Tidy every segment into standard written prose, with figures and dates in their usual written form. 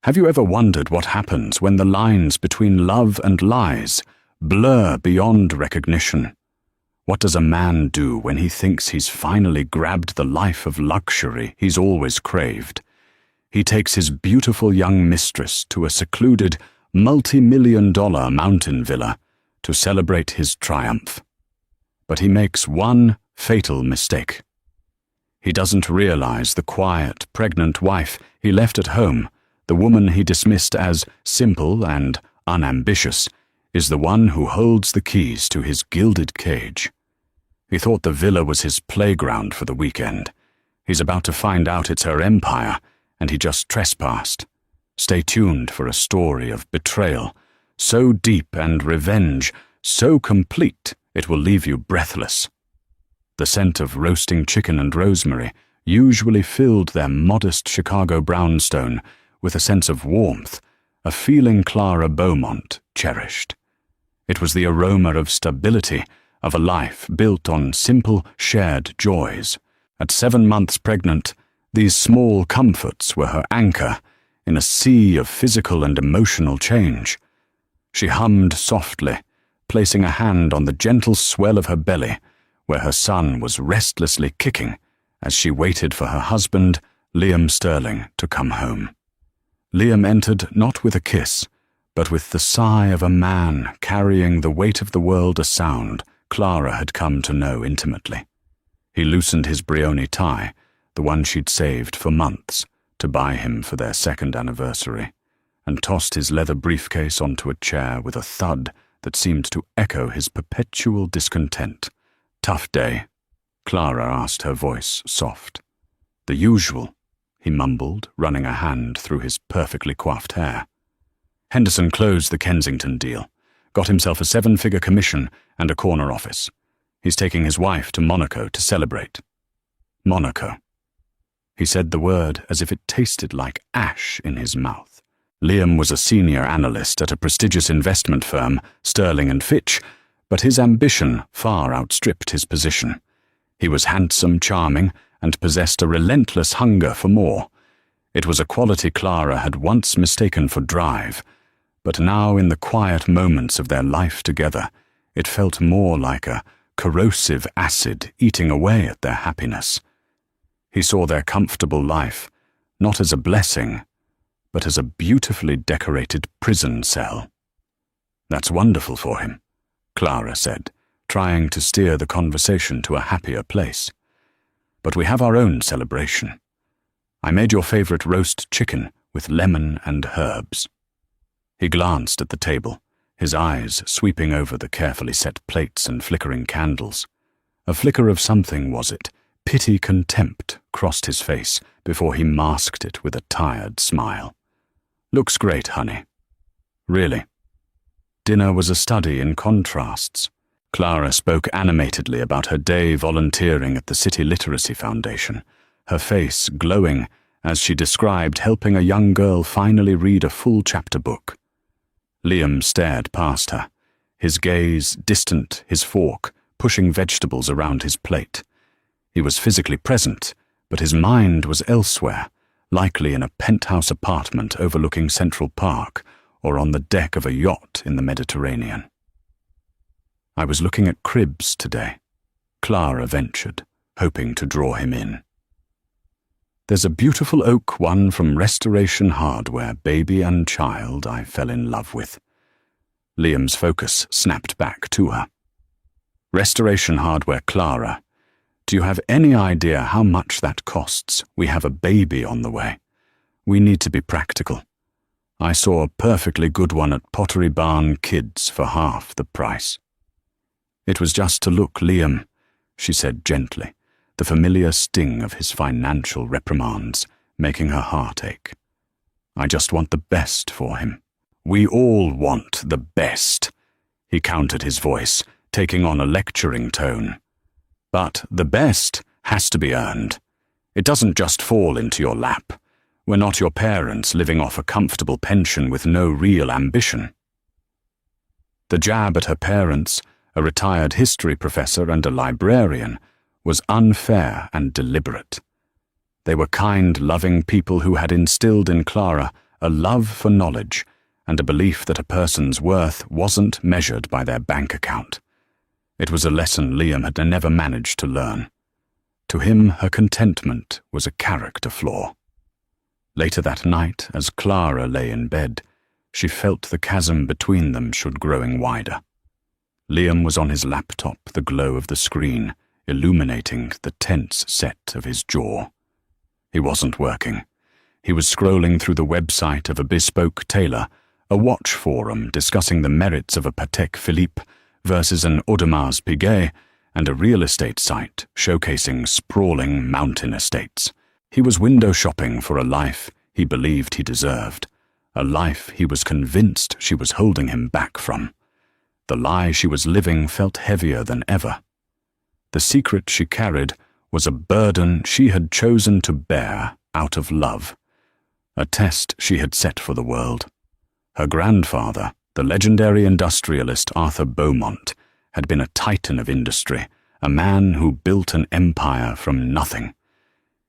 Have you ever wondered what happens when the lines between love and lies blur beyond recognition? What does a man do when he thinks he's finally grabbed the life of luxury he's always craved? He takes his beautiful young mistress to a secluded, multi-million-dollar mountain villa to celebrate his triumph. But he makes one fatal mistake. He doesn't realize the quiet, pregnant wife he left at home, the woman he dismissed as simple and unambitious, is the one who holds the keys to his gilded cage. He thought the villa was his playground for the weekend. He's about to find out it's her empire, and he just trespassed. Stay tuned for a story of betrayal, so deep, and revenge so complete it will leave you breathless. The scent of roasting chicken and rosemary usually filled their modest Chicago brownstone with a sense of warmth, a feeling Clara Beaumont cherished. It was the aroma of stability, of a life built on simple, shared joys. At 7 months pregnant, these small comforts were her anchor in a sea of physical and emotional change. She hummed softly, placing a hand on the gentle swell of her belly, where her son was restlessly kicking as she waited for her husband, Liam Sterling, to come home. Liam entered not with a kiss, but with the sigh of a man carrying the weight of the world, a sound Clara had come to know intimately. He loosened his Brioni tie, the one she'd saved for months to buy him for their 2nd anniversary, and tossed his leather briefcase onto a chair with a thud that seemed to echo his perpetual discontent. "Tough day?" Clara asked, her voice soft. "The usual," he mumbled, running a hand through his perfectly coiffed hair. Henderson closed the Kensington deal, got himself a 7-figure commission and a corner office. He's taking his wife to Monaco to celebrate. Monaco. He said the word as if it tasted like ash in his mouth. Liam was a senior analyst at a prestigious investment firm, Sterling & Fitch, but his ambition far outstripped his position. He was handsome, charming, and possessed a relentless hunger for more. It was a quality Clara had once mistaken for drive, but now in the quiet moments of their life together, it felt more like a corrosive acid eating away at their happiness. He saw their comfortable life not as a blessing, but as a beautifully decorated prison cell. "That's wonderful for him," Clara said, trying to steer the conversation to a happier place. "But we have our own celebration. I made your favorite roast chicken with lemon and herbs." He glanced at the table, his eyes sweeping over the carefully set plates and flickering candles. A flicker of something, was it? Pity contempt crossed his face before he masked it with a tired smile. "Looks great, honey." "Really?" Dinner was a study in contrasts. Clara spoke animatedly about her day volunteering at the City Literacy Foundation, her face glowing as she described helping a young girl finally read a full chapter book. Liam stared past her, his gaze distant, his fork pushing vegetables around his plate. He was physically present, but his mind was elsewhere, likely in a penthouse apartment overlooking Central Park or on the deck of a yacht in the Mediterranean. "I was looking at cribs today," Clara ventured, hoping to draw him in. "There's a beautiful oak one from Restoration Hardware, baby and child, I fell in love with." Liam's focus snapped back to her. "Restoration Hardware, Clara. Do you have any idea how much that costs? We have a baby on the way. We need to be practical. I saw a perfectly good one at Pottery Barn Kids for half the price." "It was just to look, Liam," she said gently, the familiar sting of his financial reprimands making her heart ache. "I just want the best for him." "We all want the best," he countered, his voice taking on a lecturing tone. "But the best has to be earned. It doesn't just fall into your lap. We're not your parents living off a comfortable pension with no real ambition." The jab at her parents, a retired history professor and a librarian, was unfair and deliberate. They were kind, loving people who had instilled in Clara a love for knowledge, and a belief that a person's worth wasn't measured by their bank account. It was a lesson Liam had never managed to learn. To him, her contentment was a character flaw. Later that night, as Clara lay in bed, she felt the chasm between them should growing wider. Liam was on his laptop, the glow of the screen illuminating the tense set of his jaw. He wasn't working. He was scrolling through the website of a bespoke tailor, a watch forum discussing the merits of a Patek Philippe versus an Audemars Piguet, and a real estate site showcasing sprawling mountain estates. He was window shopping for a life he believed he deserved, a life he was convinced she was holding him back from. The lie she was living felt heavier than ever. The secret she carried was a burden she had chosen to bear out of love, a test she had set for the world. Her grandfather, the legendary industrialist Arthur Beaumont, had been a titan of industry, a man who built an empire from nothing.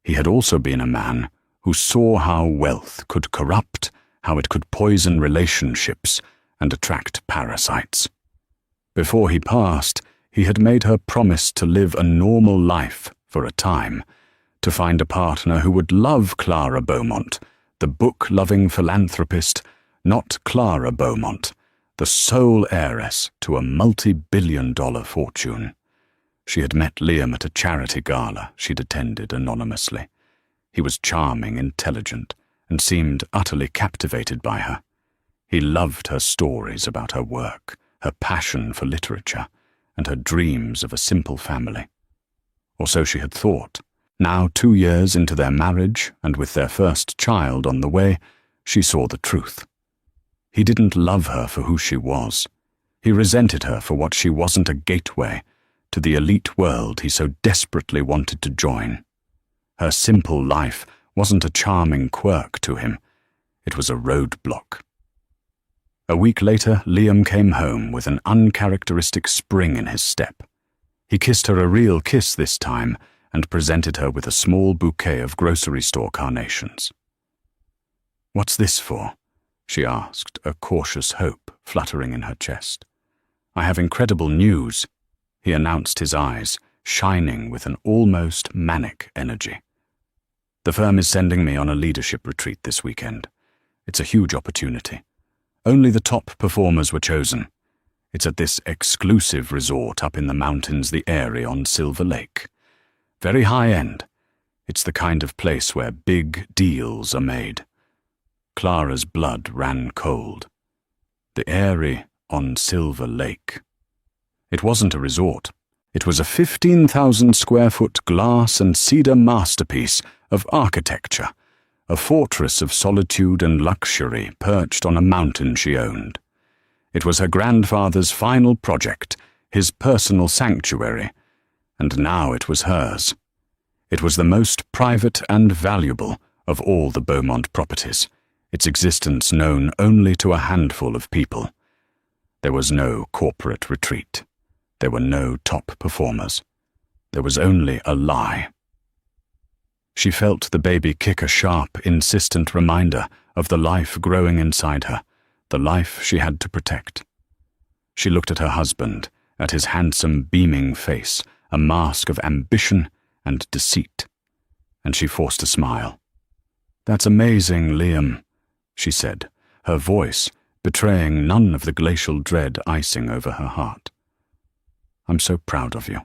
He had also been a man who saw how wealth could corrupt, how it could poison relationships and attract parasites. Before he passed, he had made her promise to live a normal life for a time, to find a partner who would love Clara Beaumont, the book-loving philanthropist, not Clara Beaumont, the sole heiress to a multi-billion-dollar fortune. She had met Liam at a charity gala she'd attended anonymously. He was charming, intelligent, and seemed utterly captivated by her. He loved her stories about her work, her passion for literature, and her dreams of a simple family. Or so she had thought. Now, 2 years into their marriage, and with their first child on the way, she saw the truth. He didn't love her for who she was. He resented her for what she wasn't, a gateway to the elite world he so desperately wanted to join. Her simple life wasn't a charming quirk to him. It was a roadblock. A week later, Liam came home with an uncharacteristic spring in his step. He kissed her a real kiss this time and presented her with a small bouquet of grocery store carnations. "What's this for?" she asked, a cautious hope fluttering in her chest. "I have incredible news," he announced, his eyes shining with an almost manic energy. "The firm is sending me on a leadership retreat this weekend. It's a huge opportunity. Only the top performers were chosen. It's at this exclusive resort up in the mountains, the Eyrie on Silver Lake. Very high-end. It's the kind of place where big deals are made." Clara's blood ran cold. The Eyrie on Silver Lake. It wasn't a resort. It was a 15,000-square-foot glass and cedar masterpiece of architecture, a fortress of solitude and luxury perched on a mountain she owned. It was her grandfather's final project, his personal sanctuary, and now it was hers. It was the most private and valuable of all the Beaumont properties, its existence known only to a handful of people. There was no corporate retreat. There were no top performers. There was only a lie. She felt the baby kick a sharp, insistent reminder of the life growing inside her, the life she had to protect. She looked at her husband, at his handsome, beaming face, a mask of ambition and deceit, and she forced a smile. "That's amazing, Liam," she said, her voice betraying none of the glacial dread icing over her heart. "I'm so proud of you."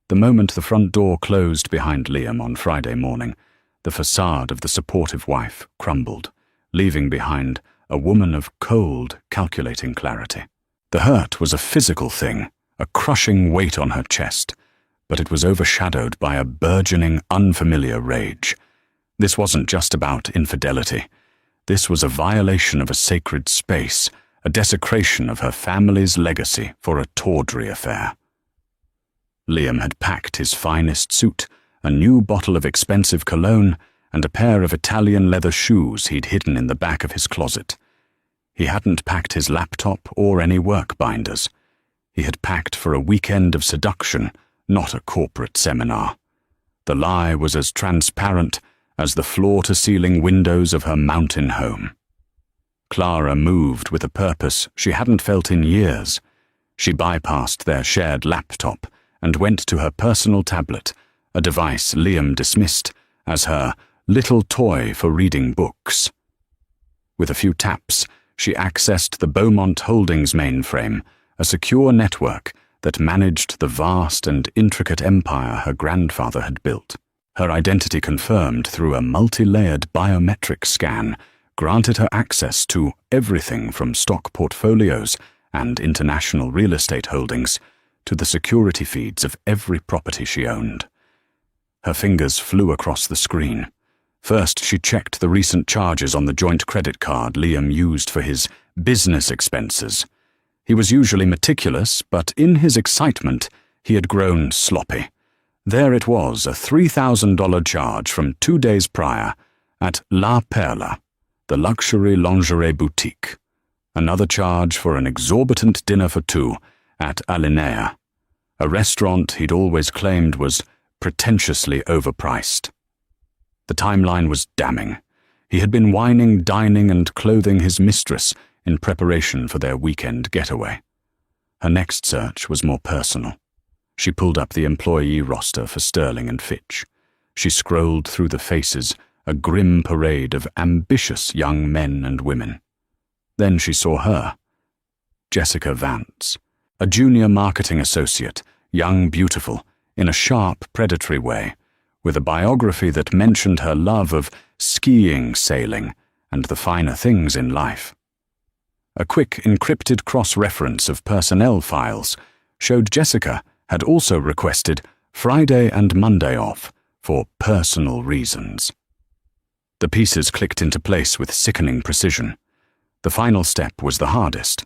The moment the front door closed behind Liam on Friday morning, the facade of the supportive wife crumbled, leaving behind a woman of cold, calculating clarity. The hurt was a physical thing, a crushing weight on her chest, but it was overshadowed by a burgeoning, unfamiliar rage. This wasn't just about infidelity. This was a violation of a sacred space, a desecration of her family's legacy for a tawdry affair. Liam had packed his finest suit, a new bottle of expensive cologne, and a pair of Italian leather shoes he'd hidden in the back of his closet. He hadn't packed his laptop or any work binders. He had packed for a weekend of seduction, not a corporate seminar. The lie was as transparent as the floor-to-ceiling windows of her mountain home. Clara moved with a purpose she hadn't felt in years. She bypassed their shared laptop and went to her personal tablet, a device Liam dismissed as her little toy for reading books. With a few taps, she accessed the Beaumont Holdings mainframe, a secure network that managed the vast and intricate empire her grandfather had built. Her identity confirmed through a multi-layered biometric scan granted her access to everything from stock portfolios and international real estate holdings to the security feeds of every property she owned. Her fingers flew across the screen. First, she checked the recent charges on the joint credit card Liam used for his business expenses. He was usually meticulous, but in his excitement, he had grown sloppy. There it was, a $3,000 charge from 2 days prior at La Perla, the luxury lingerie boutique. Another charge for an exorbitant dinner for two at Alinea, a restaurant he'd always claimed was pretentiously overpriced. The timeline was damning. He had been wining, dining, and clothing his mistress in preparation for their weekend getaway. Her next search was more personal. She pulled up the employee roster for Sterling and Fitch. She scrolled through the faces, a grim parade of ambitious young men and women. Then she saw her, Jessica Vance, a junior marketing associate, young, beautiful, in a sharp, predatory way, with a biography that mentioned her love of skiing, sailing, and the finer things in life. A quick encrypted cross-reference of personnel files showed Jessica had also requested Friday and Monday off for personal reasons. The pieces clicked into place with sickening precision. The final step was the hardest.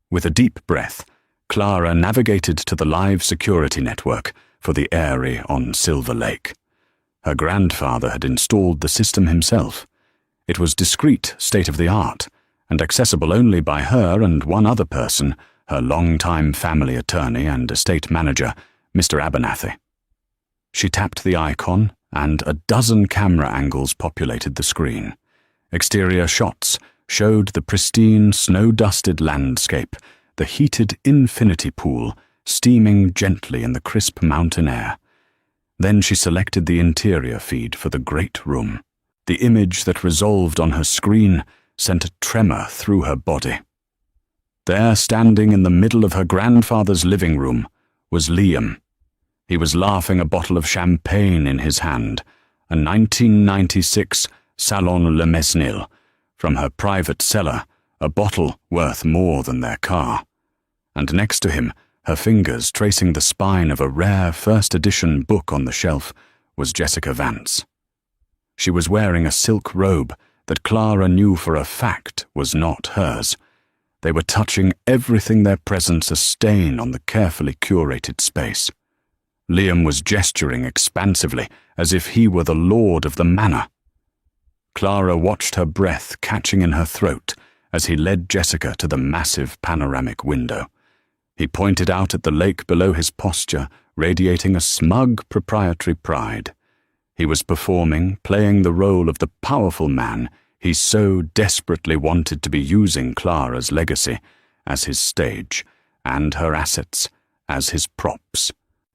With a deep breath, Clara navigated to the live security network for the Eyrie on Silver Lake. Her grandfather had installed the system himself. It was discreet, state-of-the-art, and accessible only by her and one other person, her longtime family attorney and estate manager, Mr. Abernathy. She tapped the icon, and a dozen camera angles populated the screen. Exterior shots showed the pristine, snow-dusted landscape, the heated infinity pool steaming gently in the crisp mountain air. Then she selected the interior feed for the great room. The image that resolved on her screen sent a tremor through her body. There, standing in the middle of her grandfather's living room, was Liam. He was laughing, a bottle of champagne in his hand, a 1996 Salon Le Mesnil, from her private cellar, a bottle worth more than their car. And next to him, her fingers tracing the spine of a rare first-edition book on the shelf, was Jessica Vance. She was wearing a silk robe that Clara knew for a fact was not hers. They were touching everything, their presence a stain on the carefully curated space. Liam was gesturing expansively, as if he were the lord of the manor. Clara watched her breath catching in her throat as he led Jessica to the massive panoramic window. He pointed out at the lake below his posture, radiating a smug proprietary pride. He was performing, playing the role of the powerful man he so desperately wanted to be, using Clara's legacy as his stage and her assets as his props.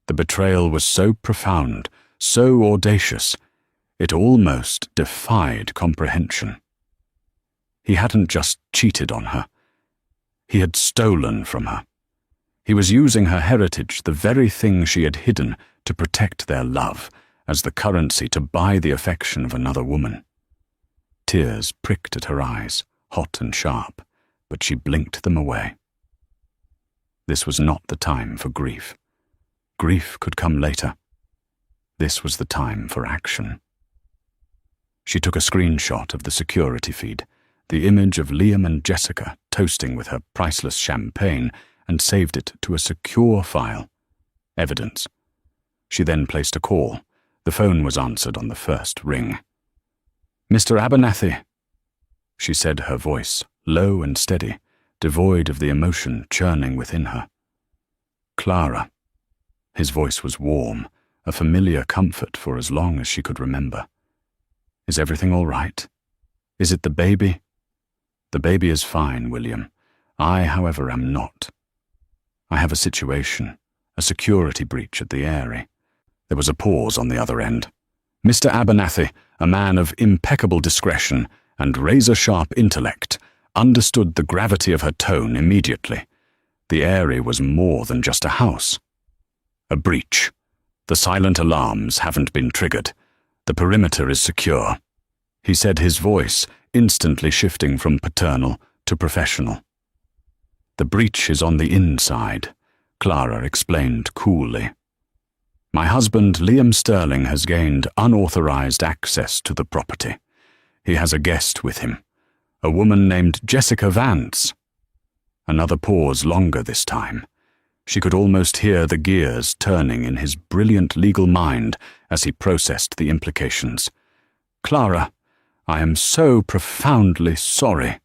The betrayal was so profound, so audacious, it almost defied comprehension. He hadn't just cheated on her. He had stolen from her. He was using her heritage, the very thing she had hidden, to protect their love, as the currency to buy the affection of another woman. Tears pricked at her eyes, hot and sharp, but she blinked them away. This was not the time for grief. Grief could come later. This was the time for action. She took a screenshot of the security feed, the image of Liam and Jessica toasting with her priceless champagne, and saved it to a secure file. Evidence. She then placed a call. The phone was answered on the first ring. "Mr. Abernathy," she said, her voice low and steady, devoid of the emotion churning within her. "Clara." His voice was warm, a familiar comfort for as long as she could remember. Is everything all right? Is it the baby? The baby is fine, William. I, however, am not. I have a situation, a security breach at the Eyrie. There was a pause on the other end. Mr. Abernathy, a man of impeccable discretion and razor-sharp intellect, understood the gravity of her tone immediately. The Eyrie was more than just a house. A breach. The silent alarms haven't been triggered. The perimeter is secure. He said, his voice instantly shifting from paternal to professional. The breach is on the inside, Clara explained coolly. My husband, Liam Sterling, has gained unauthorized access to the property. He has a guest with him, a woman named Jessica Vance. Another pause, longer this time. She could almost hear the gears turning in his brilliant legal mind as he processed the implications. Clara, I am so profoundly sorry,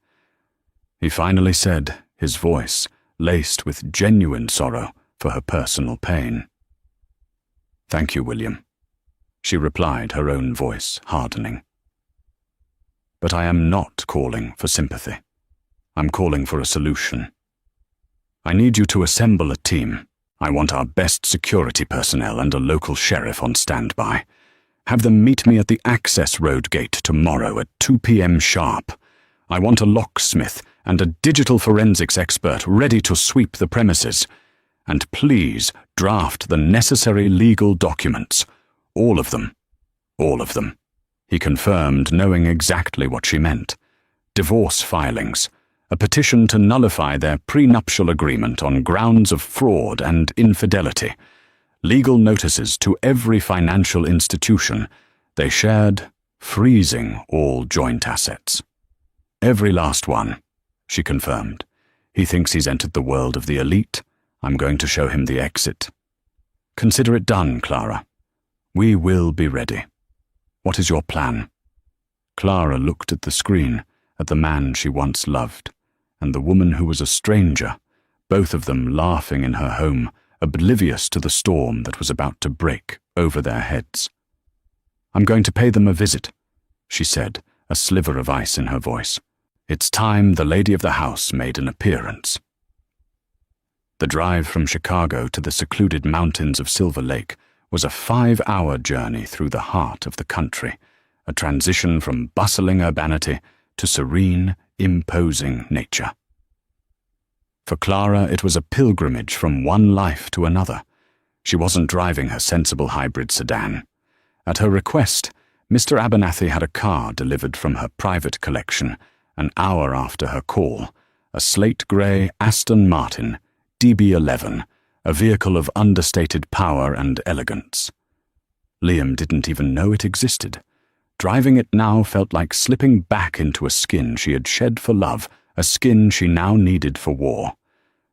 he finally said, his voice laced with genuine sorrow for her personal pain. Thank you, William, she replied, her own voice hardening. But I am not calling for sympathy. I'm calling for a solution. I need you to assemble a team. I want our best security personnel and a local sheriff on standby. Have them meet me at the access road gate tomorrow at 2 p.m. sharp. I want a locksmith and a digital forensics expert ready to sweep the premises. And please draft the necessary legal documents. All of them. All of them, he confirmed, knowing exactly what she meant. Divorce filings, a petition to nullify their prenuptial agreement on grounds of fraud and infidelity, legal notices to every financial institution they shared, freezing all joint assets. Every last one, she confirmed. He thinks he's entered the world of the elite. I'm going to show him the exit. Consider it done, Clara. We will be ready. What is your plan? Clara looked at the screen, at the man she once loved, and the woman who was a stranger, both of them laughing in her home, oblivious to the storm that was about to break over their heads. I'm going to pay them a visit, she said, a sliver of ice in her voice. It's time the lady of the house made an appearance. The drive from Chicago to the secluded mountains of Silver Lake was a 5-hour journey through the heart of the country, a transition from bustling urbanity to serene, imposing nature. For Clara, it was a pilgrimage from one life to another. She wasn't driving her sensible hybrid sedan. At her request, Mr. Abernathy had a car delivered from her private collection an hour after her call, a slate-grey Aston Martin DB11, a vehicle of understated power and elegance. Liam didn't even know it existed. Driving it now felt like slipping back into a skin she had shed for love, a skin she now needed for war.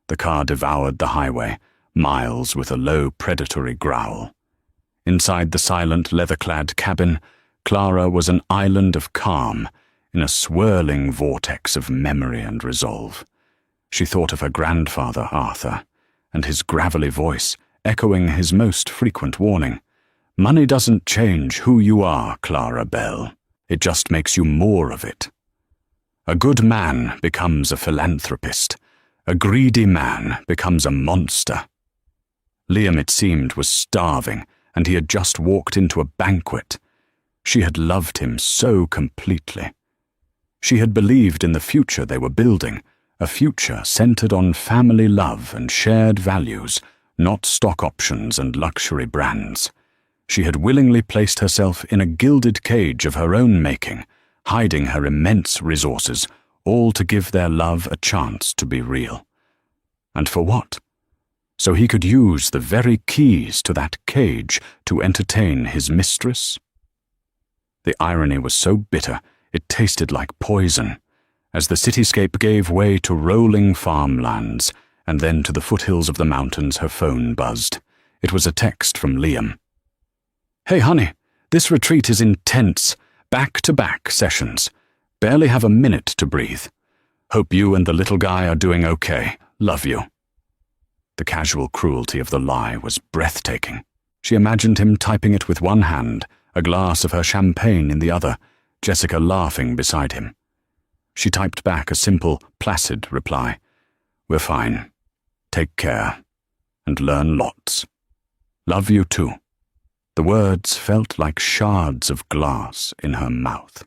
The car devoured the highway, miles with a low predatory growl. Inside the silent leather-clad cabin, Clara was an island of calm, in a swirling vortex of memory and resolve. She thought of her grandfather, Arthur, and his gravelly voice echoing his most frequent warning. Money doesn't change who you are, Clara Bell. It just makes you more of it. A good man becomes a philanthropist. A greedy man becomes a monster. Liam, it seemed, was starving, and he had just walked into a banquet. She had loved him so completely. She had believed in the future they were building, a future centered on family love and shared values, not stock options and luxury brands. She had willingly placed herself in a gilded cage of her own making, hiding her immense resources, all to give their love a chance to be real. And for what? So he could use the very keys to that cage to entertain his mistress? The irony was so bitter, it tasted like poison, as the cityscape gave way to rolling farmlands, and then to the foothills of the mountains. Her phone buzzed. It was a text from Liam. Hey honey, this retreat is intense, back-to-back sessions. Barely have a minute to breathe. Hope you and the little guy are doing okay. Love you. The casual cruelty of the lie was breathtaking. She imagined him typing it with one hand, a glass of her champagne in the other, Jessica laughing beside him. She typed back a simple, placid reply. "We're fine. Take care. And learn lots. Love you too." The words felt like shards of glass in her mouth.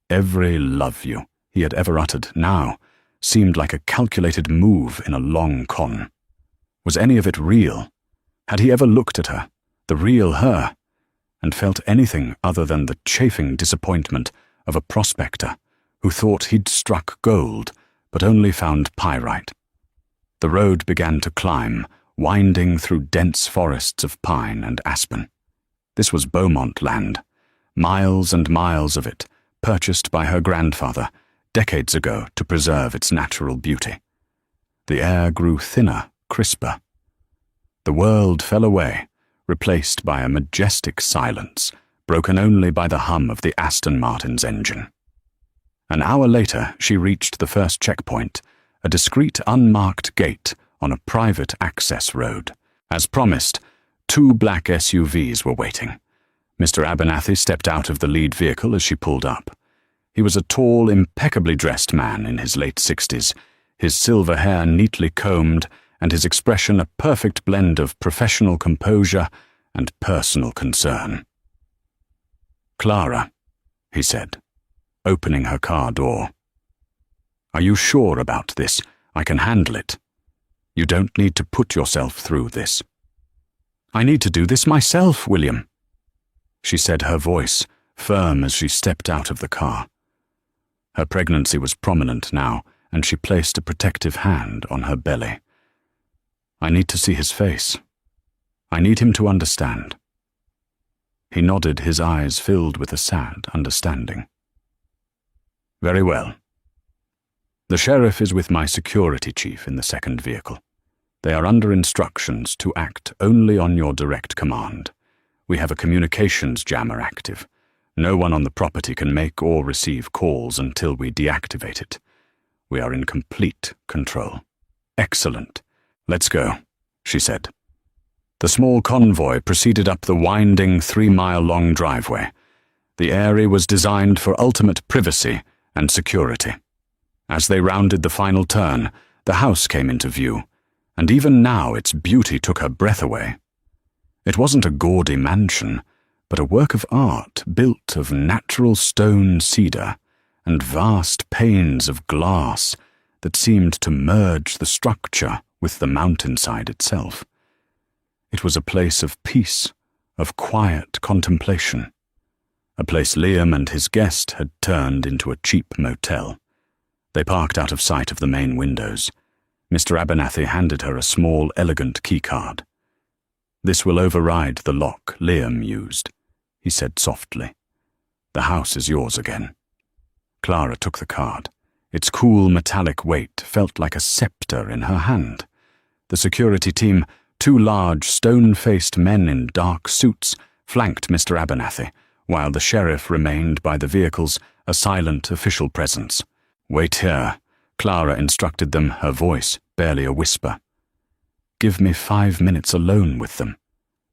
Every "love you" he had ever uttered now seemed like a calculated move in a long con. Was any of it real? Had he ever looked at her, the real her, and felt anything other than the chafing disappointment of a prospector who thought he'd struck gold but only found pyrite? The road began to climb, winding through dense forests of pine and aspen. This was Beaumont land, miles and miles of it, purchased by her grandfather decades ago to preserve its natural beauty. The air grew thinner, crisper. The world fell away, replaced by a majestic silence, broken only by the hum of the Aston Martin's engine. An hour later, she reached the first checkpoint, a discreet unmarked gate on a private access road. As promised, 2 black SUVs were waiting. Mr. Abernathy stepped out of the lead vehicle as she pulled up. He was a tall, impeccably dressed man in his late 60s, his silver hair neatly combed, and his expression a perfect blend of professional composure and personal concern. "Clara," he said, opening her car door. "Are you sure about this? I can handle it. You don't need to put yourself through this." "I need to do this myself, William," she said, her voice firm as she stepped out of the car. Her pregnancy was prominent now, and she placed a protective hand on her belly. "I need to see his face. I need him to understand." He nodded, his eyes filled with a sad understanding. "Very well. The sheriff is with my security chief in the second vehicle. They are under instructions to act only on your direct command. We have a communications jammer active. No one on the property can make or receive calls until we deactivate it. We are in complete control." "Excellent. Let's go," she said. The small convoy proceeded up the winding 3-mile-long driveway. The area was designed for ultimate privacy and security. As they rounded the final turn, the house came into view, and even now its beauty took her breath away. It wasn't a gaudy mansion, but a work of art built of natural stone cedar and vast panes of glass that seemed to merge the structure with the mountainside itself. It was a place of peace, of quiet contemplation, a place Liam and his guest had turned into a cheap motel. They parked out of sight of the main windows. Mr. Abernathy handed her a small, elegant keycard. "This will override the lock Liam used," he said softly. "The house is yours again." Clara took the card. Its cool metallic weight felt like a scepter in her hand. The security team, 2 large, stone-faced men in dark suits, flanked Mr. Abernathy, while the sheriff remained by the vehicles, a silent official presence. "Wait here," Clara instructed them, her voice barely a whisper. "Give me 5 minutes alone with them.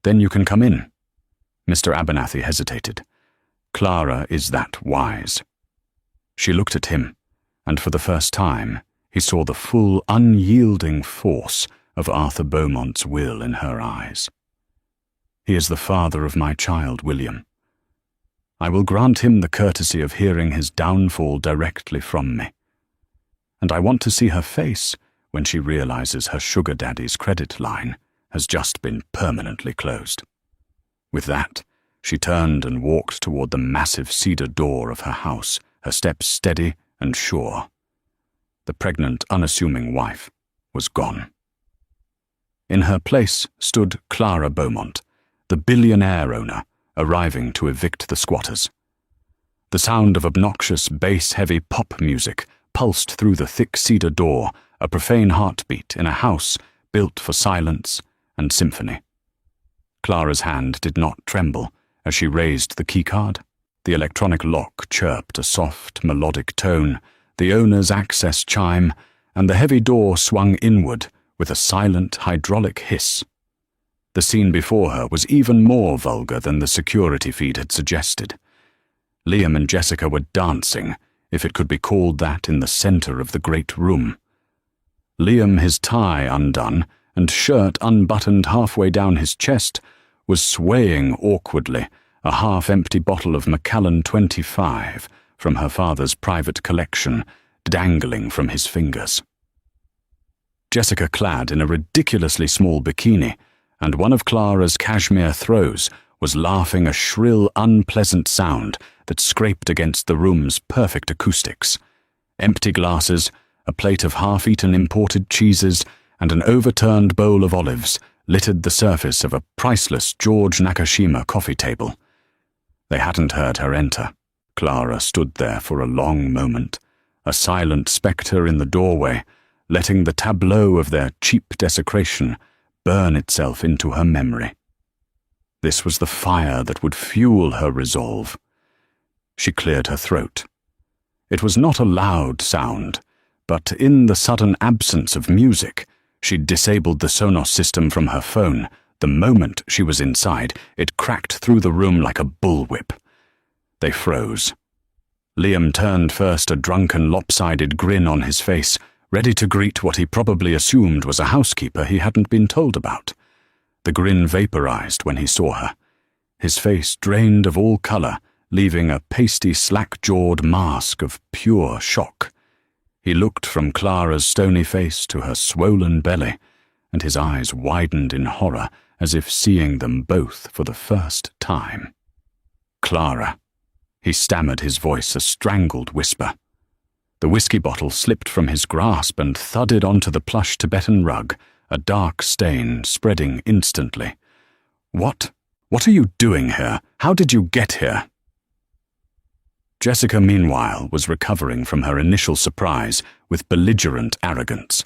Then you can come in." Mr. Abernathy hesitated. Clara is that wise. She looked at him, and for the first time, he saw the full, unyielding force of Arthur Beaumont's will in her eyes. "He is the father of my child, William. I will grant him the courtesy of hearing his downfall directly from me. And I want to see her face when she realizes her sugar daddy's credit line has just been permanently closed." With that, she turned and walked toward the massive cedar door of her house, her steps steady and sure. The pregnant, unassuming wife was gone. In her place stood Clara Beaumont, the billionaire owner, arriving to evict the squatters. The sound of obnoxious, bass-heavy pop music pulsed through the thick cedar door, a profane heartbeat in a house built for silence and symphony. Clara's hand did not tremble as she raised the keycard. The electronic lock chirped a soft, melodic tone, the owner's access chime, and the heavy door swung inward with a silent hydraulic hiss. The scene before her was even more vulgar than the security feed had suggested. Liam and Jessica were dancing, if it could be called that, in the center of the great room. Liam, his tie undone and shirt unbuttoned halfway down his chest, was swaying awkwardly, a half-empty bottle of Macallan 25 from her father's private collection dangling from his fingers. Jessica, clad in a ridiculously small bikini and one of Clara's cashmere throws, was laughing a shrill, unpleasant sound that scraped against the room's perfect acoustics. Empty glasses, a plate of half-eaten imported cheeses, and an overturned bowl of olives littered the surface of a priceless George Nakashima coffee table. They hadn't heard her enter. Clara stood there for a long moment, a silent spectre in the doorway, letting the tableau of their cheap desecration burn itself into her memory. This was the fire that would fuel her resolve. She cleared her throat. It was not a loud sound, but in the sudden absence of music, she'd disabled the Sonos system from her phone. The moment she was inside, it cracked through the room like a bullwhip. They froze. Liam turned first, a drunken, lopsided grin on his face, ready to greet what he probably assumed was a housekeeper he hadn't been told about. The grin vaporized when he saw her. His face drained of all color, leaving a pasty, slack-jawed mask of pure shock. He looked from Clara's stony face to her swollen belly, and his eyes widened in horror as if seeing them both for the first time. "Clara." He stammered, his voice a strangled whisper. The whiskey bottle slipped from his grasp and thudded onto the plush Tibetan rug, a dark stain spreading instantly. What are you doing here? How did you get here?" Jessica, meanwhile, was recovering from her initial surprise with belligerent arrogance.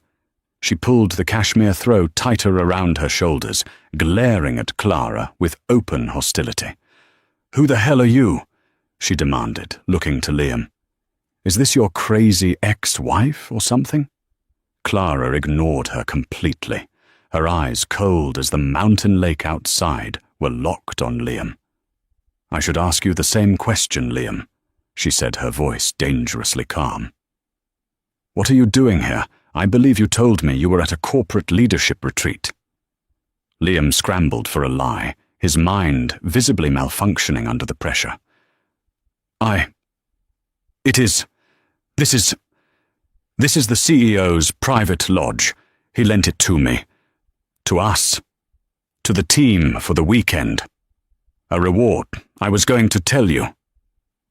She pulled the cashmere throw tighter around her shoulders, glaring at Clara with open hostility. "Who the hell are you?" she demanded, looking to Liam. "Is this your crazy ex-wife or something?" Clara ignored her completely. Her eyes, cold as the mountain lake outside, were locked on Liam. "I should ask you the same question, Liam," she said, her voice dangerously calm. "What are you doing here? I believe you told me you were at a corporate leadership retreat." Liam scrambled for a lie, his mind visibly malfunctioning under the pressure. This is the CEO's private lodge. He lent it to me. To us. To the team for the weekend. A reward. I was going to tell you."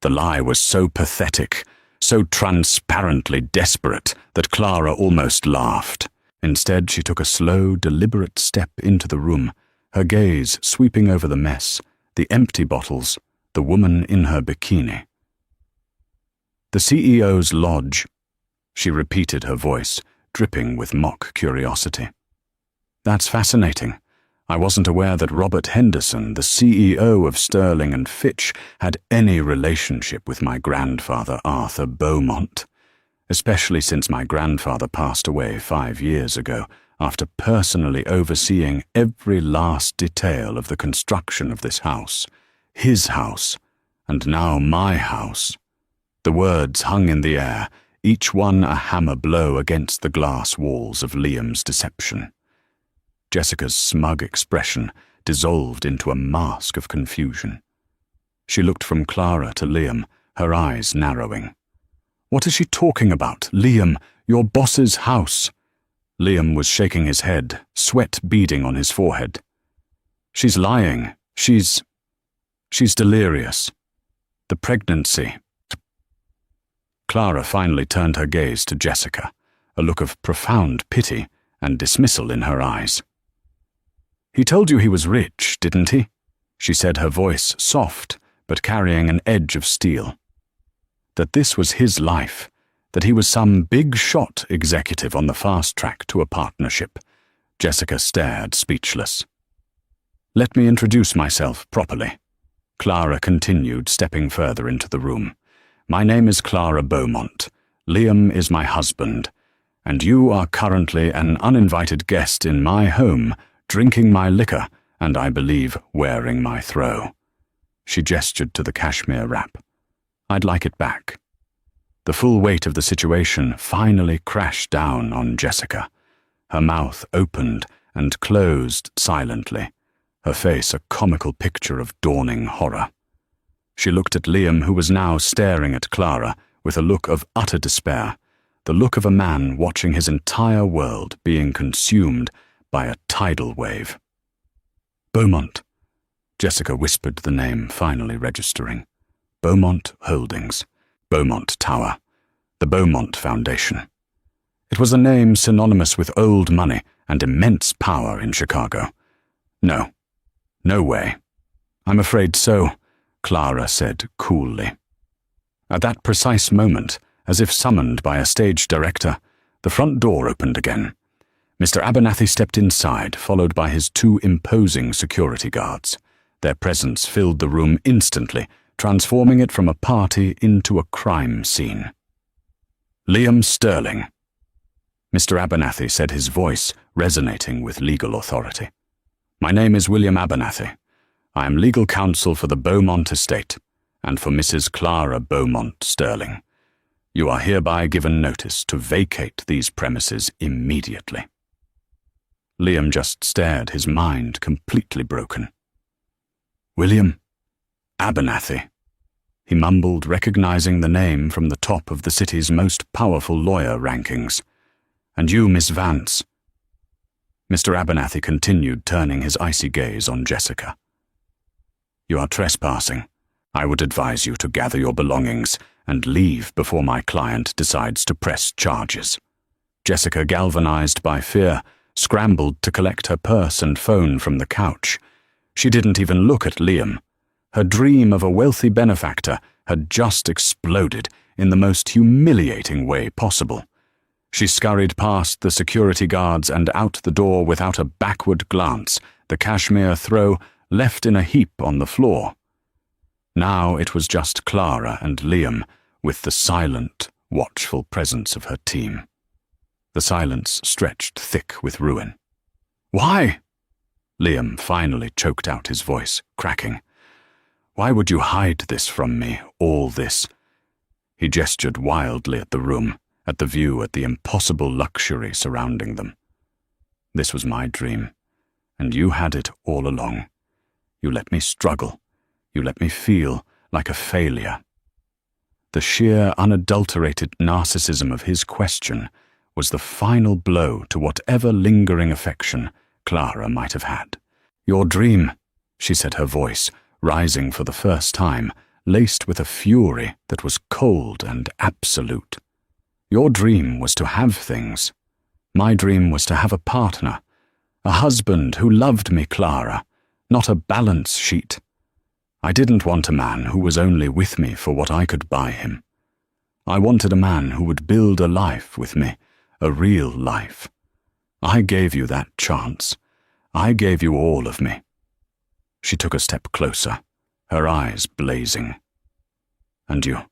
The lie was so pathetic, so transparently desperate, that Clara almost laughed. Instead, she took a slow, deliberate step into the room, her gaze sweeping over the mess, the empty bottles, the woman in her bikini. "The CEO's lodge," she repeated, her voice dripping with mock curiosity. "That's fascinating. I wasn't aware that Robert Henderson, the CEO of Sterling and Fitch, had any relationship with my grandfather Arthur Beaumont, especially since my grandfather passed away 5 years ago after personally overseeing every last detail of the construction of this house, his house, and now my house." The words hung in the air, each one a hammer blow against the glass walls of Liam's deception. Jessica's smug expression dissolved into a mask of confusion. She looked from Clara to Liam, her eyes narrowing. "What is she talking about? Liam, your boss's house." Liam was shaking his head, sweat beading on his forehead. "She's lying. She's delirious. The pregnancy." Clara finally turned her gaze to Jessica, a look of profound pity and dismissal in her eyes. "He told you he was rich, didn't he?" she said, her voice soft but carrying an edge of steel. "That this was his life, that he was some big-shot executive on the fast track to a partnership." Jessica stared, speechless. "Let me introduce myself properly," Clara continued, stepping further into the room. "My name is Clara Beaumont. Liam is my husband, and you are currently an uninvited guest in my home, drinking my liquor, and I believe wearing my throw." She gestured to the cashmere wrap. I'd like it back. The full weight of the situation finally crashed down on Jessica. Her mouth opened and closed silently, her face a comical picture of dawning horror. She looked at Liam, who was now staring at Clara with a look of utter despair, the look of a man watching his entire world being consumed by a tidal wave. Beaumont. Jessica whispered the name, finally registering. Beaumont Holdings. Beaumont Tower. The Beaumont Foundation. It was a name synonymous with old money and immense power in Chicago. No. No way. I'm afraid so, Clara said coolly. At that precise moment, as if summoned by a stage director, the front door opened again. Mr. Abernathy stepped inside, followed by his two imposing security guards. Their presence filled the room instantly, transforming it from a party into a crime scene. Liam Sterling. Mr. Abernathy said, his voice resonating with legal authority. My name is William Abernathy. I am legal counsel for the Beaumont estate and for Mrs. Clara Beaumont Sterling. You are hereby given notice to vacate these premises immediately. Liam just stared, his mind completely broken. William Abernathy, he mumbled, recognizing the name from the top of the city's most powerful lawyer rankings. And you, Miss Vance. Mr. Abernathy continued, turning his icy gaze on Jessica. You are trespassing. I would advise you to gather your belongings and leave before my client decides to press charges. Jessica, galvanized by fear, scrambled to collect her purse and phone from the couch. She didn't even look at Liam. Her dream of a wealthy benefactor had just exploded in the most humiliating way possible. She scurried past the security guards and out the door without a backward glance, the cashmere throw left in a heap on the floor. Now it was just Clara and Liam, with the silent, watchful presence of her team. The silence stretched thick with ruin. Why? Liam finally choked out, his voice cracking. Why would you hide this from me, all this? He gestured wildly at the room, at the view, at the impossible luxury surrounding them. This was my dream, and you had it all along. You let me struggle. You let me feel like a failure. The sheer, unadulterated narcissism of his question was the final blow to whatever lingering affection Clara might have had. Your dream, she said, her voice rising for the first time, laced with a fury that was cold and absolute. Your dream was to have things. My dream was to have a partner, a husband who loved me, Clara, not a balance sheet. I didn't want a man who was only with me for what I could buy him. I wanted a man who would build a life with me, a real life. I gave you that chance. I gave you all of me. She took a step closer, her eyes blazing. And you,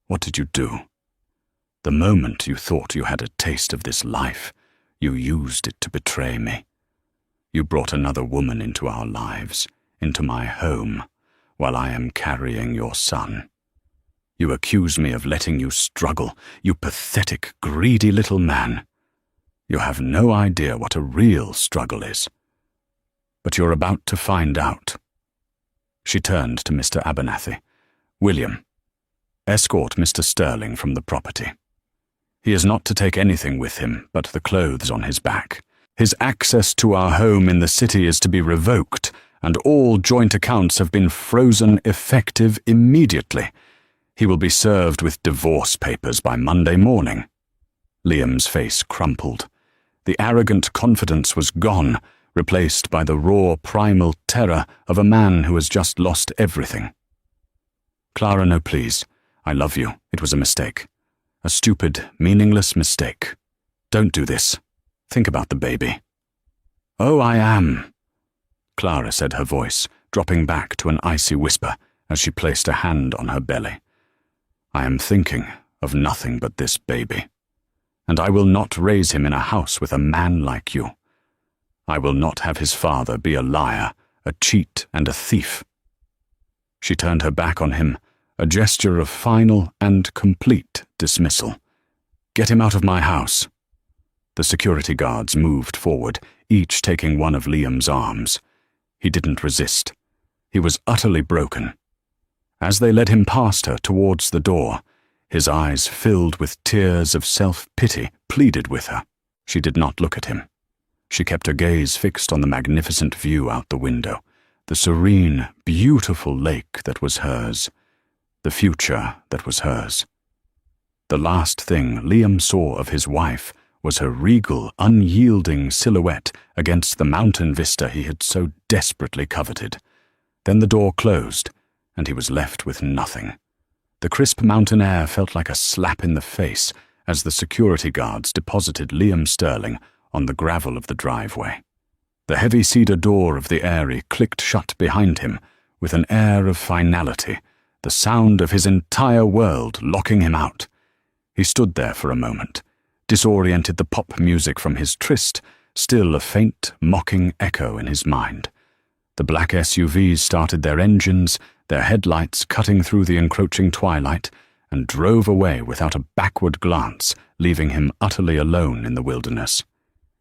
what did you do? The moment you thought you had a taste of this life, you used it to betray me. You brought another woman into our lives, into my home, while I am carrying your son. You accuse me of letting you struggle, you pathetic, greedy little man. You have no idea what a real struggle is. But you're about to find out. She turned to Mr. Abernathy. William, escort Mr. Sterling from the property. He is not to take anything with him but the clothes on his back. His access to our home in the city is to be revoked, and all joint accounts have been frozen effective immediately. He will be served with divorce papers by Monday morning. Liam's face crumpled. The arrogant confidence was gone, replaced by the raw, primal terror of a man who has just lost everything. Clara, no, please. I love you. It was a mistake. A stupid, meaningless mistake. Don't do this. Think about the baby. Oh, I am, Clara said, her voice dropping back to an icy whisper as she placed a hand on her belly. I am thinking of nothing but this baby, and I will not raise him in a house with a man like you. I will not have his father be a liar, a cheat, and a thief. She turned her back on him, a gesture of final and complete dismissal. "Get him out of my house." The security guards moved forward, each taking one of Liam's arms. He didn't resist. He was utterly broken. As they led him past her towards the door, his eyes filled with tears of self-pity, pleaded with her. She did not look at him. She kept her gaze fixed on the magnificent view out the window, the serene, beautiful lake that was hers, the future that was hers. The last thing Liam saw of his wife was her regal, unyielding silhouette against the mountain vista he had so desperately coveted. Then the door closed, and he was left with nothing. The crisp mountain air felt like a slap in the face as the security guards deposited Liam Sterling on the gravel of the driveway. The heavy cedar door of the Airy clicked shut behind him with an air of finality, the sound of his entire world locking him out. He stood there for a moment, disoriented, the pop music from his tryst still a faint, mocking echo in his mind. The black SUVs started their engines, their headlights cutting through the encroaching twilight, and drove away without a backward glance, leaving him utterly alone in the wilderness.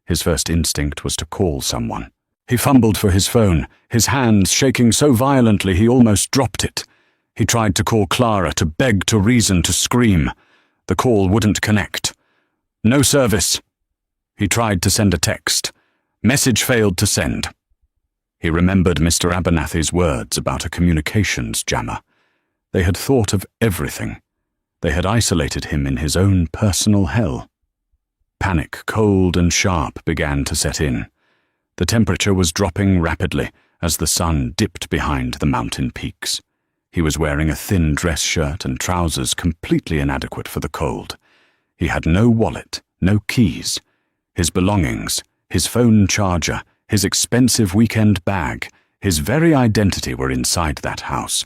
His first instinct was to call someone. He fumbled for his phone, his hands shaking so violently he almost dropped it. He tried to call Clara, to beg, to reason, to scream. The call wouldn't connect. No service. He tried to send a text. Message failed to send. He remembered Mr. Abernathy's words about a communications jammer. They had thought of everything. They had isolated him in his own personal hell. Panic, cold and sharp, began to set in. The temperature was dropping rapidly as the sun dipped behind the mountain peaks. He was wearing a thin dress shirt and trousers completely inadequate for the cold. He had no wallet, no keys. His belongings, his phone charger, his expensive weekend bag, his very identity were inside that house,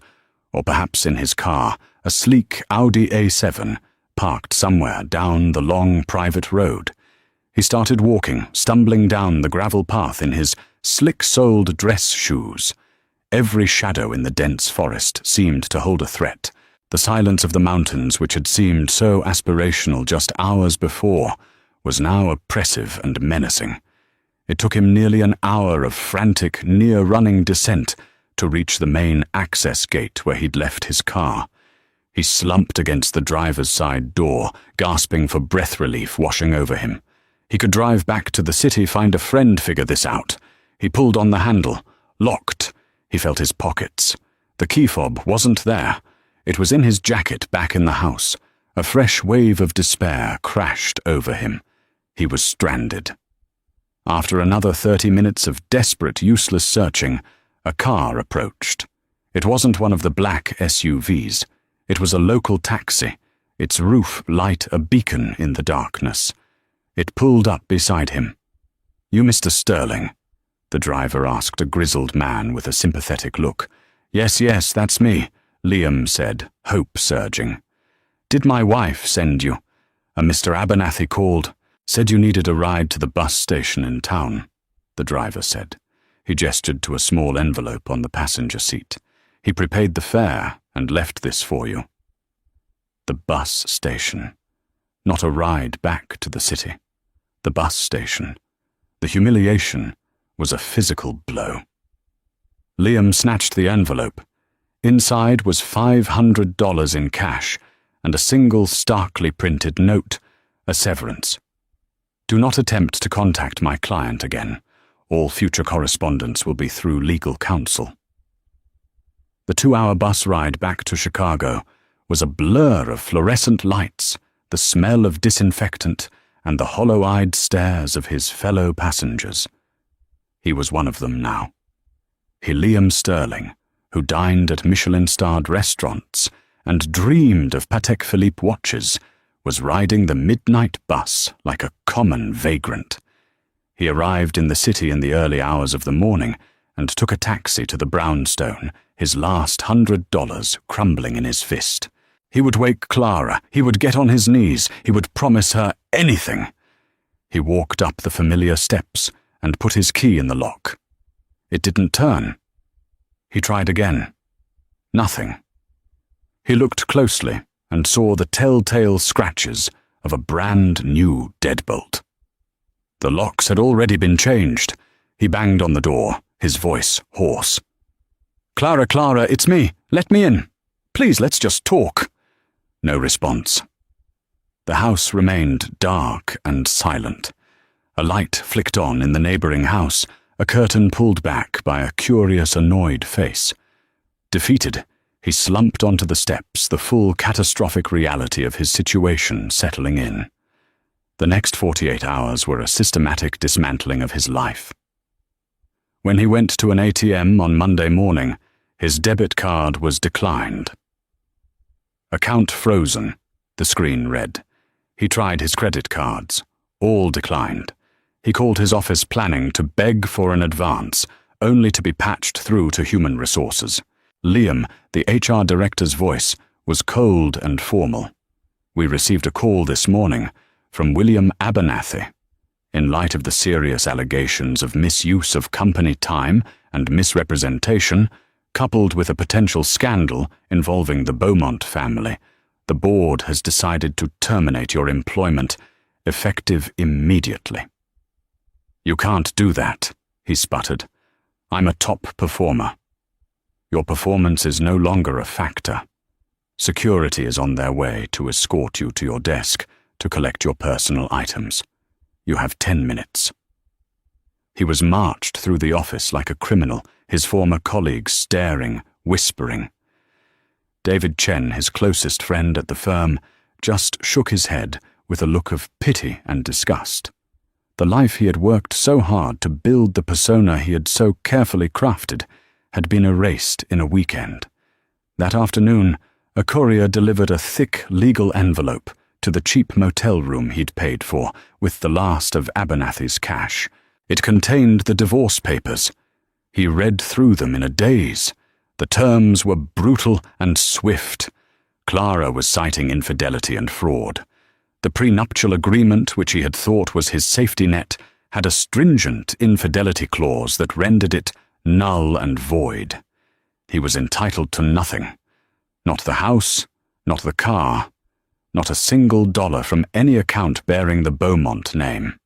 or perhaps in his car, a sleek Audi A7, parked somewhere down the long private road. He started walking, stumbling down the gravel path in his slick-soled dress shoes. Every shadow in the dense forest seemed to hold a threat. The silence of the mountains, which had seemed so aspirational just hours before, was now oppressive and menacing. It took him nearly an hour of frantic, near-running descent to reach the main access gate where he'd left his car. He slumped against the driver's side door, gasping for breath relief washing over him. He could drive back to the city, find a friend, figure this out. He pulled on the handle. Locked. He felt his pockets. The key fob wasn't there. It was in his jacket back in the house. A fresh wave of despair crashed over him. He was stranded. After another 30 minutes of desperate, useless searching, a car approached. It wasn't one of the black SUVs. It was a local taxi, its roof light a beacon in the darkness. It pulled up beside him. "You Mr. Sterling?" the driver asked, a grizzled man with a sympathetic look. Yes, that's me," Liam said, hope surging. "Did my wife send you? A Mr. Abernathy called. Said you needed a ride to the bus station in town," the driver said. He gestured to a small envelope on the passenger seat. "He prepaid the fare and left this for you." The bus station. Not a ride back to the city. The bus station. The humiliation was a physical blow. Liam snatched the envelope. Inside was $500 in cash and a single starkly printed note, a severance. "Do not attempt to contact my client again. All future correspondence will be through legal counsel." The 2-hour bus ride back to Chicago was a blur of fluorescent lights, the smell of disinfectant, and the hollow-eyed stares of his fellow passengers. He was one of them now. He, Liam Sterling, who dined at Michelin-starred restaurants and dreamed of Patek Philippe watches, was riding the midnight bus like a common vagrant. He arrived in the city in the early hours of the morning and took a taxi to the brownstone, his last $100 crumbling in his fist. He would wake Clara, he would get on his knees, he would promise her anything. He walked up the familiar steps and put his key in the lock. It didn't turn. He tried again. Nothing. He looked closely and saw the telltale scratches of a brand new deadbolt. The locks had already been changed. He banged on the door, his voice hoarse. "Clara, Clara, it's me. Let me in. Please, let's just talk." No response. The house remained dark and silent. A light flicked on in the neighboring house, a curtain pulled back by a curious, annoyed face. Defeated, he slumped onto the steps, the full catastrophic reality of his situation settling in. The next 48 hours were a systematic dismantling of his life. When he went to an ATM on Monday morning, his debit card was declined. "Account frozen," the screen read. He tried his credit cards. All declined. He called his office planning to beg for an advance, only to be patched through to human resources. Liam, the HR director's voice, was cold and formal. "We received a call this morning from William Abernathy. In light of the serious allegations of misuse of company time and misrepresentation, coupled with a potential scandal involving the Beaumont family, the board has decided to terminate your employment, effective immediately." "You can't do that," he sputtered. "I'm a top performer. Your performance is no longer a factor. Security is on their way to escort you to your desk to collect your personal items. You have 10 minutes. He was marched through the office like a criminal, his former colleagues staring, whispering. David Chen, his closest friend at the firm, just shook his head with a look of pity and disgust. The life he had worked so hard to build, the persona he had so carefully crafted, had been erased in a weekend. That afternoon, a courier delivered a thick legal envelope to the cheap motel room he'd paid for with the last of Abernathy's cash. It contained the divorce papers. He read through them in a daze. The terms were brutal and swift. Clara was citing infidelity and fraud. The prenuptial agreement, which he had thought was his safety net, had a stringent infidelity clause that rendered it null and void. He was entitled to nothing. Not the house, not the car, not a single dollar from any account bearing the Beaumont name.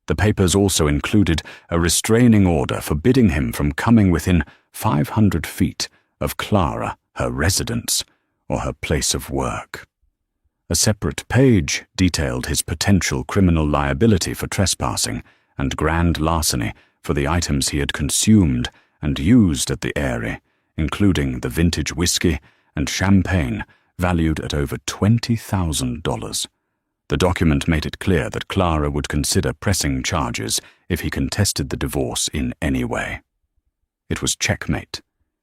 The papers also included a restraining order forbidding him from coming within 500 feet of Clara, her residence, or her place of work. A separate page detailed his potential criminal liability for trespassing and grand larceny for the items he had consumed and used at the Eyrie, including the vintage whiskey and champagne valued at over $20,000. The document made it clear that Clara would consider pressing charges if he contested the divorce in any way. It was checkmate.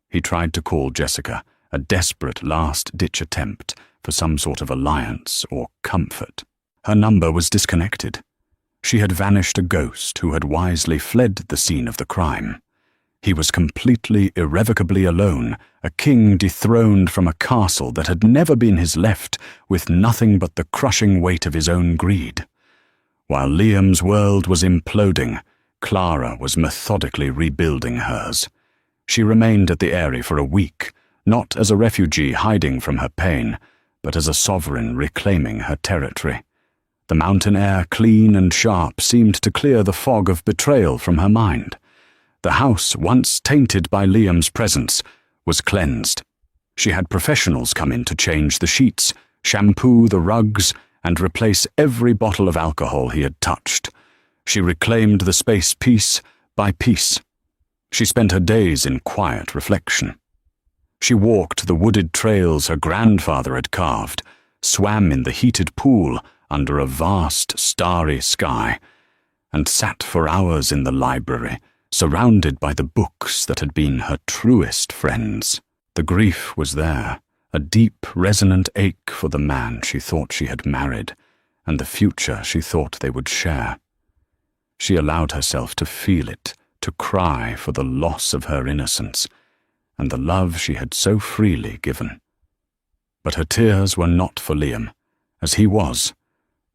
He tried to call Jessica, a desperate last-ditch attempt for some sort of alliance or comfort. Her number was disconnected. She had vanished, a ghost who had wisely fled the scene of the crime. He was completely, irrevocably alone, a king dethroned from a castle that had never been his left, with nothing but the crushing weight of his own greed. While Liam's world was imploding, Clara was methodically rebuilding hers. She remained at the Eyrie for a week, not as a refugee hiding from her pain, but as a sovereign reclaiming her territory. The mountain air, clean and sharp, seemed to clear the fog of betrayal from her mind. The house, once tainted by Liam's presence, was cleansed. She had professionals come in to change the sheets, shampoo the rugs, and replace every bottle of alcohol he had touched. She reclaimed the space piece by piece. She spent her days in quiet reflection. She walked the wooded trails her grandfather had carved, swam in the heated pool under a vast, starry sky, and sat for hours in the library, surrounded by the books that had been her truest friends. The grief was there, a deep, resonant ache for the man she thought she had married, and the future she thought they would share. She allowed herself to feel it, to cry for the loss of her innocence, and the love she had so freely given. But her tears were not for Liam, as he was,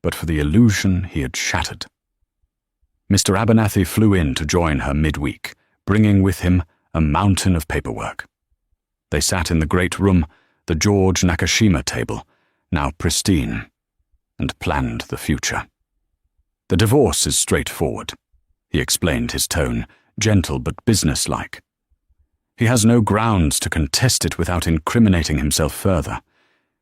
but for the illusion he had shattered. Mr. Abernathy flew in to join her midweek, bringing with him a mountain of paperwork. They sat in the great room, the George Nakashima table, now pristine, and planned the future. The divorce is straightforward, he explained, his tone gentle but businesslike. He has no grounds to contest it without incriminating himself further.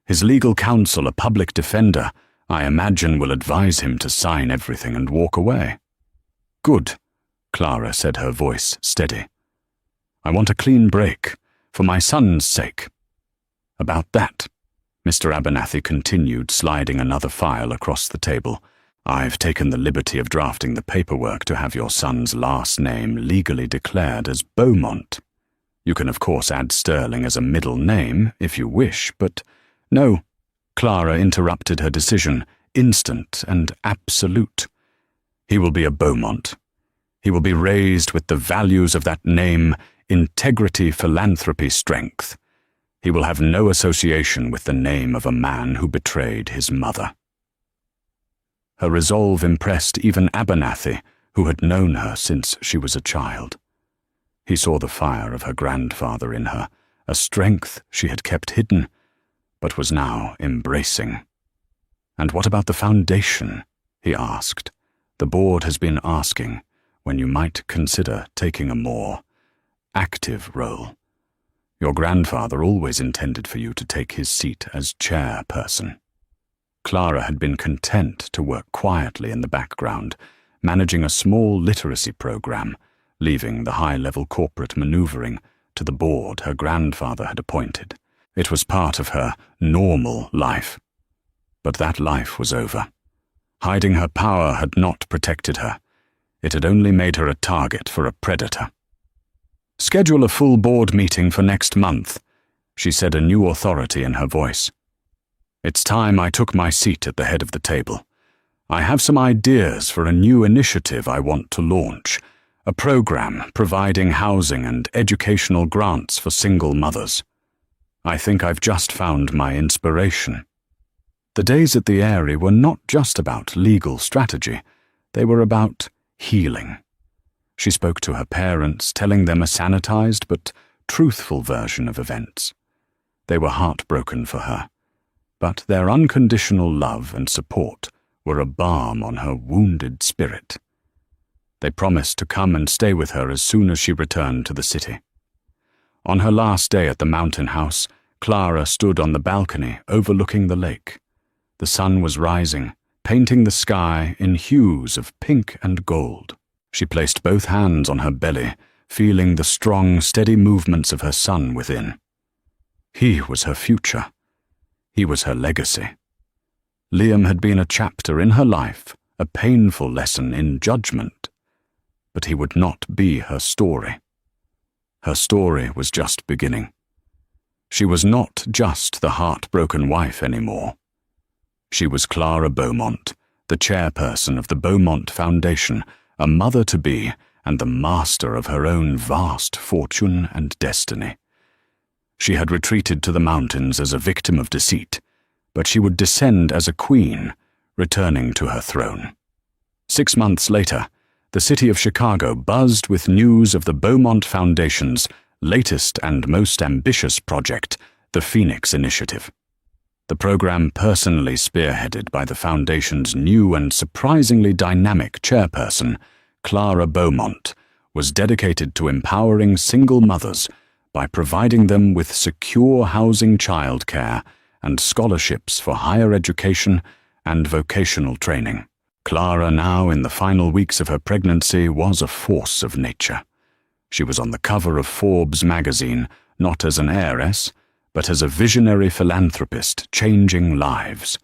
His legal counsel, a public defender, I imagine will advise him to sign everything and walk away. Good, Clara said, her voice steady. I want a clean break, for my son's sake. About that, Mr. Abernathy continued, sliding another file across the table. I've taken the liberty of drafting the paperwork to have your son's last name legally declared as Beaumont. You can of course add Sterling as a middle name, if you wish, but no, Clara interrupted her decision, instant and absolute. He will be a Beaumont. He will be raised with the values of that name: integrity, philanthropy, strength. He will have no association with the name of a man who betrayed his mother. Her resolve impressed even Abernathy, who had known her since she was a child. He saw the fire of her grandfather in her, a strength she had kept hidden, but was now embracing. And what about the foundation? He asked. The board has been asking when you might consider taking a more active role. Your grandfather always intended for you to take his seat as chairperson. Clara had been content to work quietly in the background, managing a small literacy program, leaving the high-level corporate maneuvering to the board her grandfather had appointed. It was part of her normal life. But that life was over. Hiding her power had not protected her. It had only made her a target for a predator. Schedule a full board meeting for next month, she said, a new authority in her voice. It's time I took my seat at the head of the table. I have some ideas for a new initiative I want to launch, a program providing housing and educational grants for single mothers. I think I've just found my inspiration. The days at the Eyrie were not just about legal strategy, they were about healing. She spoke to her parents, telling them a sanitized but truthful version of events. They were heartbroken for her, but their unconditional love and support were a balm on her wounded spirit. They promised to come and stay with her as soon as she returned to the city. On her last day at the mountain house, Clara stood on the balcony overlooking the lake. The sun was rising, painting the sky in hues of pink and gold. She placed both hands on her belly, feeling the strong, steady movements of her son within. He was her future. He was her legacy. Liam had been a chapter in her life, a painful lesson in judgment. But he would not be her story. Her story was just beginning. She was not just the heartbroken wife anymore. She was Clara Beaumont, the chairperson of the Beaumont Foundation, a mother-to-be and the master of her own vast fortune and destiny. She had retreated to the mountains as a victim of deceit, but she would descend as a queen, returning to her throne. 6 months later, the city of Chicago buzzed with news of the Beaumont Foundation's latest and most ambitious project, the Phoenix Initiative. The program, personally spearheaded by the Foundation's new and surprisingly dynamic chairperson, Clara Beaumont, was dedicated to empowering single mothers by providing them with secure housing, childcare, and scholarships for higher education and vocational training. Clara, now in the final weeks of her pregnancy, was a force of nature. She was on the cover of Forbes magazine, not as an heiress, but as a visionary philanthropist changing lives.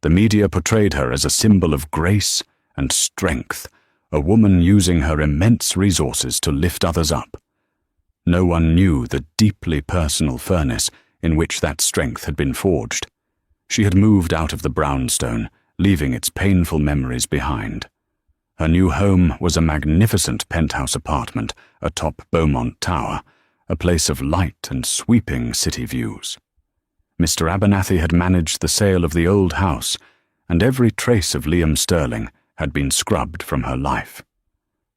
The media portrayed her as a symbol of grace and strength, a woman using her immense resources to lift others up. No one knew the deeply personal furnace in which that strength had been forged. She had moved out of the brownstone, leaving its painful memories behind. Her new home was a magnificent penthouse apartment atop Beaumont Tower, a place of light and sweeping city views. Mr. Abernathy had managed the sale of the old house, and every trace of Liam Sterling had been scrubbed from her life.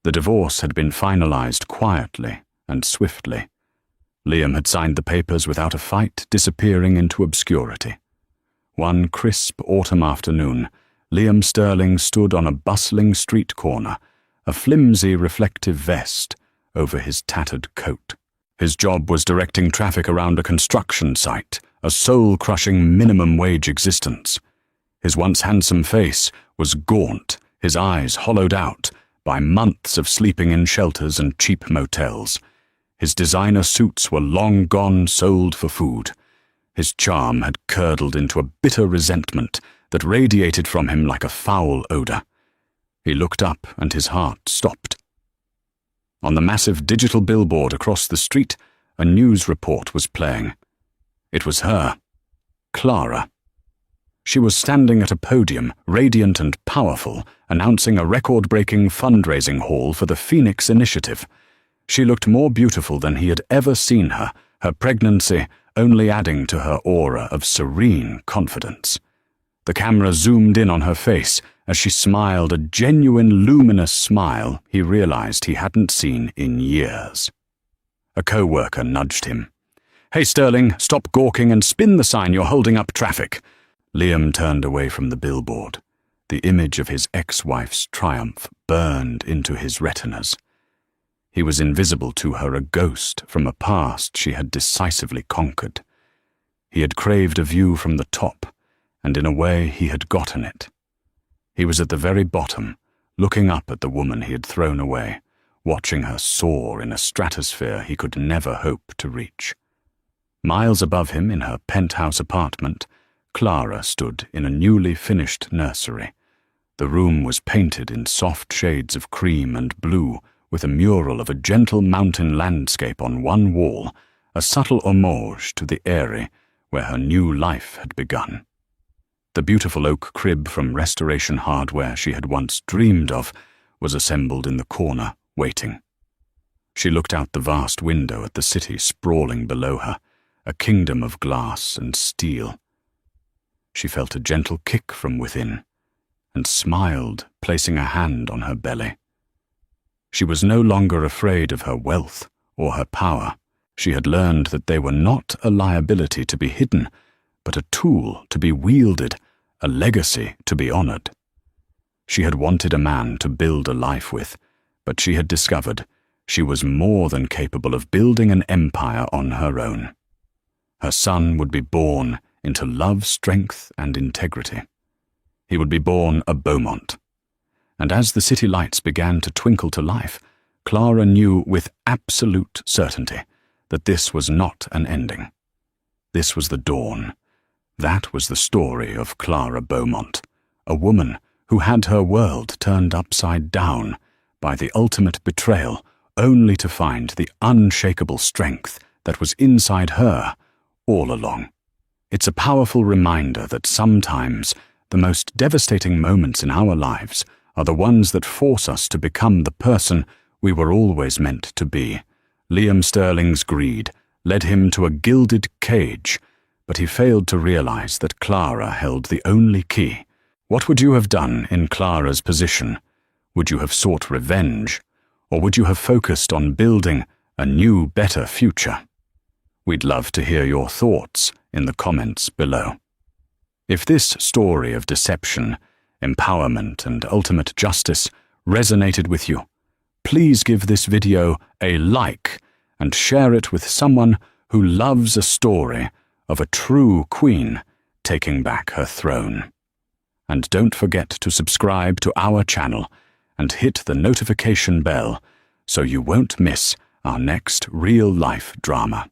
The divorce had been finalized quietly and swiftly. Liam had signed the papers without a fight, disappearing into obscurity. One crisp autumn afternoon, Liam Sterling stood on a bustling street corner, a flimsy reflective vest over his tattered coat. His job was directing traffic around a construction site, a soul-crushing minimum-wage existence. His once handsome face was gaunt, his eyes hollowed out by months of sleeping in shelters and cheap motels. His designer suits were long gone sold for food. His charm had curdled into a bitter resentment that radiated from him like a foul odor. He looked up and his heart stopped. On the massive digital billboard across the street, a news report was playing. It was her, Clara. She was standing at a podium, radiant and powerful, announcing a record-breaking fundraising haul for the Phoenix Initiative. She looked more beautiful than he had ever seen her, her pregnancy only adding to her aura of serene confidence. The camera zoomed in on her face as she smiled, a genuine luminous smile he realized he hadn't seen in years. A co-worker nudged him. "Hey Sterling, stop gawking and spin the sign you're holding up traffic." Liam turned away from the billboard. The image of his ex-wife's triumph burned into his retinas. He was invisible to her, a ghost from a past she had decisively conquered. He had craved a view from the top, and in a way he had gotten it. He was at the very bottom, looking up at the woman he had thrown away, watching her soar in a stratosphere he could never hope to reach. Miles above him, in her penthouse apartment, Clara stood in a newly finished nursery. The room was painted in soft shades of cream and blue, with a mural of a gentle mountain landscape on one wall, a subtle homage to the eyrie where her new life had begun. The beautiful oak crib from Restoration Hardware she had once dreamed of was assembled in the corner, waiting. She looked out the vast window at the city sprawling below her, a kingdom of glass and steel. She felt a gentle kick from within, and smiled, placing a hand on her belly. She was no longer afraid of her wealth or her power. She had learned that they were not a liability to be hidden, but a tool to be wielded, a legacy to be honored. She had wanted a man to build a life with, but she had discovered she was more than capable of building an empire on her own. Her son would be born into love, strength, and integrity. He would be born a Beaumont. And as the city lights began to twinkle to life, Clara knew with absolute certainty that this was not an ending. This was the dawn. That was the story of Clara Beaumont, a woman who had her world turned upside down by the ultimate betrayal, only to find the unshakable strength that was inside her all along. It's a powerful reminder that sometimes the most devastating moments in our lives are the ones that force us to become the person we were always meant to be. Liam Sterling's greed led him to a gilded cage, but he failed to realize that Clara held the only key. What would you have done in Clara's position? Would you have sought revenge, or would you have focused on building a new, better future? We'd love to hear your thoughts in the comments below. If this story of deception, empowerment, and ultimate justice resonated with you, please give this video a like and share it with someone who loves a story of a true queen taking back her throne. And don't forget to subscribe to our channel and hit the notification bell so you won't miss our next real-life drama.